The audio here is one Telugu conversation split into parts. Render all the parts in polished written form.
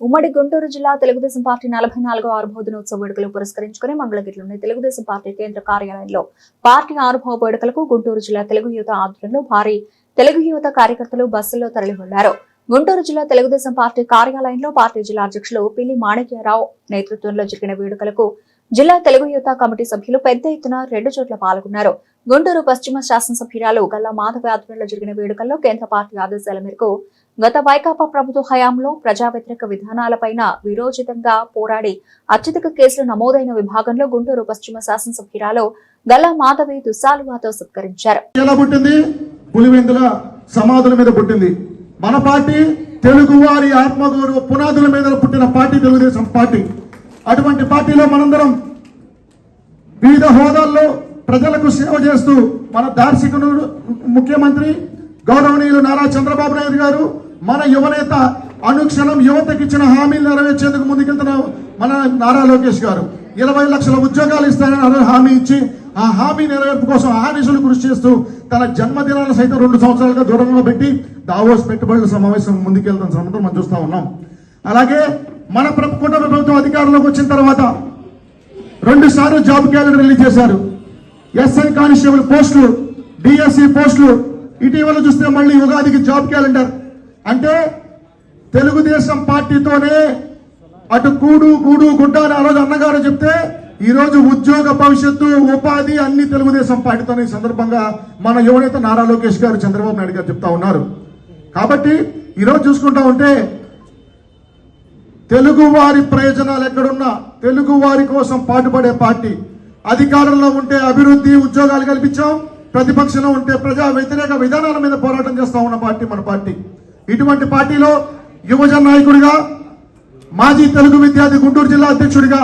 ఉమ్మడి గుంటూరు జిల్లా తెలుగుదేశం పార్టీ 44వ ఆవిర్భావ దినోత్సవ వేడుకలు పురస్కరించుకుని మంగళగిరిలోని తెలుగుదేశం పార్టీ కేంద్ర కార్యాలయంలో పార్టీ ఆవిర్భావ వేడుకలకు గుంటూరు జిల్లా తెలుగు యువత ఆధ్వర్యంలో భారీ తెలుగు యువత కార్యకర్తలు బస్సుల్లో తరలి వెళ్లారు. గుంటూరు జిల్లా తెలుగుదేశం పార్టీ కార్యాలయంలో పార్టీ జిల్లా అధ్యక్షులు పిల్లి మాణిక్యరావు నేతృత్వంలో జరిగిన వేడుకలకు జిల్లా తెలుగు యువత కమిటీ సభ్యులు పెద్ద ఎత్తున 2 చోట్ల పాల్గొన్నారు. గుంటూరు పశ్చిమ శాసనసభ్యురాలు గల్లా మాధవి ఆధ్వర్యంలో జరిగిన వేడుకల్లో కేంద్ర పార్టీ ఆదేశాల మేరకు గత వైకాపా ప్రభుత్వ హయాంలో ప్రజా వ్యతిరేక విధానాలపైన విరోచితంగా పోరాడి అత్యధిక కేసులు నమోదైన విభాగంలో గుంటూరు పశ్చిమ శాసనసభ్యురాలు గల్లా మాధవి దుస్సాలువాతో సత్కరించారు. సమాధుల మీద పుట్టింది మన పార్టీ. తెలుగు వారి ఆత్మగౌరవ పునాదుల మీద పుట్టిన పార్టీ తెలుగుదేశం పార్టీ. అటువంటి పార్టీలో మనందరం వివిధ హోదాల్లో ప్రజలకు సేవ చేస్తూ మన దార్శనికుడు ముఖ్యమంత్రి గౌరవనీయులు నారా చంద్రబాబు నాయుడు గారు, మన యువనేత అనుక్షణం యువతకి ఇచ్చిన హామీలు నెరవేర్చేందుకు ముందుకెళ్తున్న మన నారా లోకేష్ గారు 20 లక్షల ఉద్యోగాలు ఇస్తారని హామీ ఇచ్చి ఆ హామీ నెరవేర్పు కోసం ఆదేశాలు కృషి చేస్తూ తన జన్మదినాలను సైతం 2 సంవత్సరాలుగా దూరంలో పెట్టి దావోస్ పెట్టుబడుల సమావేశం ముందుకెళ్తున్న సందర్భం మనం చూస్తా ఉన్నాం. అలాగే మన కుటుంబ ప్రభుత్వం అధికారంలోకి వచ్చిన తర్వాత 2 సార్లు జాబ్ క్యాలెండర్ రిలీజ్ చేశారు. ఎస్ఐ కానిస్టేబుల్ పోస్టులు, డిఎస్సి పోస్టులు. ఇటీవల చూస్తే మళ్ళీ ఉగాదికి జాబ్ క్యాలెండర్. అంటే తెలుగుదేశం పార్టీతోనే అటు కూడు గూడు గుడ్డ అని ఆ రోజు అన్నగారు చెప్తే ఈ రోజు ఉద్యోగ భవిష్యత్తు ఉపాధి అన్ని తెలుగుదేశం పార్టీతోనే. ఈ సందర్భంగా మన యువనేత నారా లోకేష్ గారు, చంద్రబాబు నాయుడు గారు చెప్తా ఉన్నారు. కాబట్టి ఈరోజు చూసుకుంటా ఉంటే తెలుగు వారి ప్రయోజనాలు ఎక్కడున్నా తెలుగు వారి కోసం పాటుపడే పార్టీ. అధికారంలో ఉంటే అభివృద్ధి ఉద్యోగాలు కల్పించాం, ప్రతిపక్షంలో ఉంటే ప్రజా వ్యతిరేక విధానాల మీద పోరాటం చేస్తా ఉన్న పార్టీ మన పార్టీ. ఇటువంటి పార్టీలో యువజన నాయకుడిగా, మాజీ తెలుగు విద్యార్థి గుంటూరు జిల్లా అధ్యక్షుడిగా,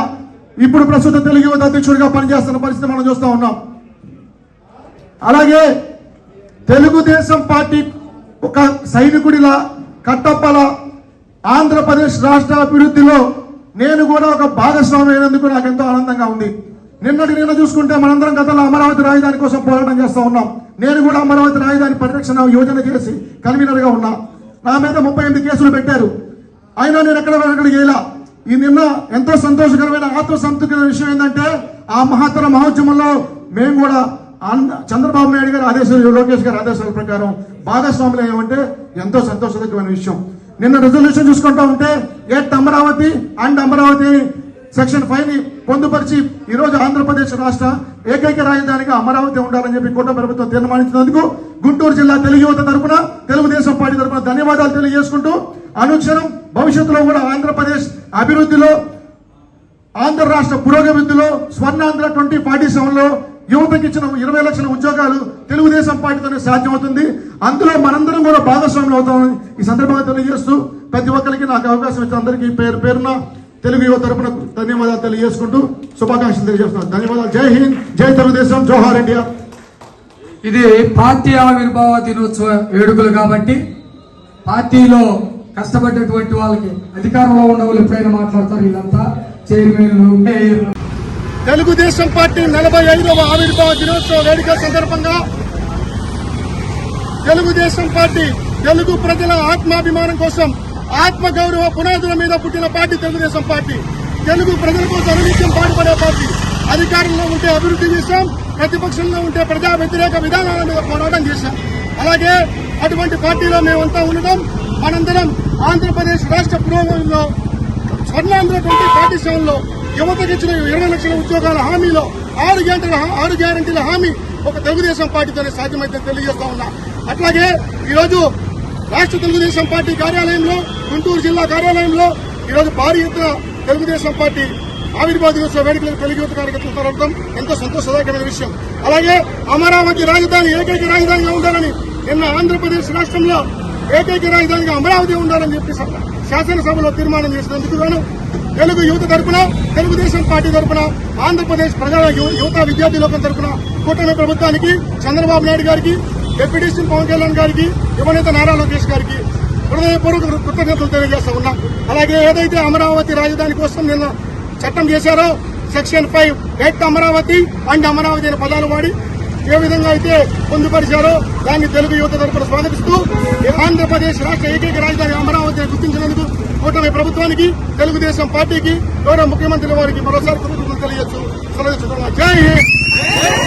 ఇప్పుడు ప్రస్తుత తెలుగు యువత అధ్యక్షుడిగా పనిచేస్తున్న పరిస్థితి మనం చూస్తా ఉన్నాం. అలాగే తెలుగుదేశం పార్టీ ఒక సైనికుడిలా కట్టప్పల ఆంధ్రప్రదేశ్ రాష్ట్ర అభివృద్ధిలో నేను కూడా ఒక భాగస్వామి అయినందుకు నాకు ఎంతో ఆనందంగా ఉంది. నిన్న చూసుకుంటే మనందరం గతంలో అమరావతి రాజధాని కోసం పోరాటం చేస్తా ఉన్నాం. నేను కూడా అమరావతి రాజధాని పరిరక్షణ యోజన చేసి కన్వీనర్ గా ఉన్నా. నా మీద 38 కేసులు పెట్టారు. అయినా నేను ఎక్కడికి వెళ్ళా. ఈ నిన్న ఎంతో సంతోషకరమైన ఆత్మసంతృప్తి విషయం ఏంటంటే ఆ మహత్తర మహోద్యమంలో మేము కూడా చంద్రబాబు నాయుడు గారి ఆదేశాలు, లోకేష్ గారి ఆదేశాల ప్రకారం భాగస్వాములు అయ్యామంటే ఎంతో సంతోషకరమైన విషయం. నిన్న రిజల్యూషన్ చూసుకుంటా ఉంటే at Amaravati and Amaravati section 5 ని పొందుపరిచి ఈ రోజు ఆంధ్రప్రదేశ్ రాష్ట్ర ఏకైక రాజధానిగా అమరావతి ఉండాలని చెప్పి కూటమి ప్రభుత్వం తీర్మానించినందుకు గుంటూరు జిల్లా తెలుగు యువత తరపున, తెలుగుదేశం పార్టీ తరపున ధన్యవాదాలు తెలియజేసుకుంటూ అనుక్షణం భవిష్యత్తులో కూడా ఆంధ్రప్రదేశ్ అభివృద్ధిలో, ఆంధ్ర రాష్ట్ర పురోగతిలో, స్వర్ణాంధ్ర 2047లో యువతకి ఇచ్చిన 20 లక్షల ఉద్యోగాలు తెలుగుదేశం పార్టీతోనే సాధ్యమవుతుంది. అందులో మనందరం కూడా భాగస్వాములు అవుతామని ఈ సందర్భంగా తెలియజేస్తూ ప్రతి ఒక్కరికి నాకు అవకాశం ఇచ్చిన అందరికీ పేరున తెలుగు యువత తరపున ధన్యవాదాలు తెలియజేసుకుంటూ శుభాకాంక్షలు తెలియజేస్తున్నాను. ధన్యవాదాలు. జై హింద్, జై తెలుగుదేశం, జోహార్ ఇండియా. ఇది పార్టీ ఆవిర్భావ దినోత్సవ వేడుకలు కాబట్టి పార్టీలో కష్టపడ్డటువంటి వాళ్ళకి అధికారంలో ఉన్న వాళ్ళు ఎప్పుడైనా మాట్లాడతారు. వీళ్ళంతా చైర్మన్. తెలుగుదేశం పార్టీ 45వ ఆవిర్భావ దినోత్సవ వేడుకల సందర్భంగా తెలుగుదేశం పార్టీ తెలుగు ప్రజల ఆత్మాభిమానం కోసం, ఆత్మగౌరవ పునాదుల మీద పుట్టిన పార్టీ తెలుగుదేశం పార్టీ. తెలుగు ప్రజల కోసం అనునిత్యం పాటుపడే పార్టీ. అధికారంలో ఉంటే అభివృద్ధి చేశాం, ప్రతిపక్షంలో ఉంటే ప్రజా వ్యతిరేక విధానాల మీద పోరాటం చేశాం. అలాగే అటువంటి పార్టీలో మేమంతా ఉండడం, మనందరం ఆంధ్రప్రదేశ్ రాష్ట్ర పురోగతిలో, స్వర్ణాంధ్ర 2047లో యువతకి ఇచ్చిన 20 లక్షల ఉద్యోగాల హామీలో 6 గ్యారంటీల హామీ ఒక తెలుగుదేశం పార్టీతోనే సాధ్యమైతే తెలియజేస్తా ఉన్నా. అట్లాగే ఈరోజు రాష్ట్ర తెలుగుదేశం పార్టీ కార్యాలయంలో, గుంటూరు జిల్లా కార్యాలయంలో ఈరోజు భారీ ఎత్తున తెలుగుదేశం పార్టీ ఆవిర్భావ దినోత్సవ వేడుకలకు తెలుగు యువత కార్యకర్తలు తరవడం ఎంతో సంతోషదాయకమైన విషయం. అలాగే అమరావతి రాజధాని ఏకైక రాజధానిగా ఉండాలని, నిన్న ఆంధ్రప్రదేశ్ రాష్ట్రంలో ఏకైక రాజధానిగా అమరావతి ఉండాలని చెప్పి శాసనసభలో తీర్మానం చేసినందుకు గాను తెలుగు యువత తరపున, తెలుగుదేశం పార్టీ తరపున, ఆంధ్రప్రదేశ్ ప్రజల యువత విద్యార్థి లోకం తరపున కూటమి ప్రభుత్వానికి, చంద్రబాబు నాయుడు గారికి, డిప్యూటీ సీఎం పవన్ కళ్యాణ్ గారికి, యువనేత నారా లోకేష్ గారికి హృదయపూర్వక కృతజ్ఞతలు తెలియజేస్తా ఉన్నాం. అలాగే ఏదైతే అమరావతి రాజధాని కోసం నిన్న చట్టం చేశారో section 5 at Amaravati and Amaravati అనే పదాలు వాడి ఏ విధంగా అయితే పొందుపరిచారో దాన్ని తెలుగు యువత తరపున స్వాగతిస్తూ ఆంధ్రప్రదేశ్ రాష్ట్ర ఏకైక రాజధాని అమరావతిని గుర్తించినందుకు కూటమి ప్రభుత్వానికి, తెలుగుదేశం పార్టీకి, గౌరవ ముఖ్యమంత్రి వారికి మరోసారి కృతజ్ఞతలు తెలియజేస్తూ సెలవు. జై హింద్.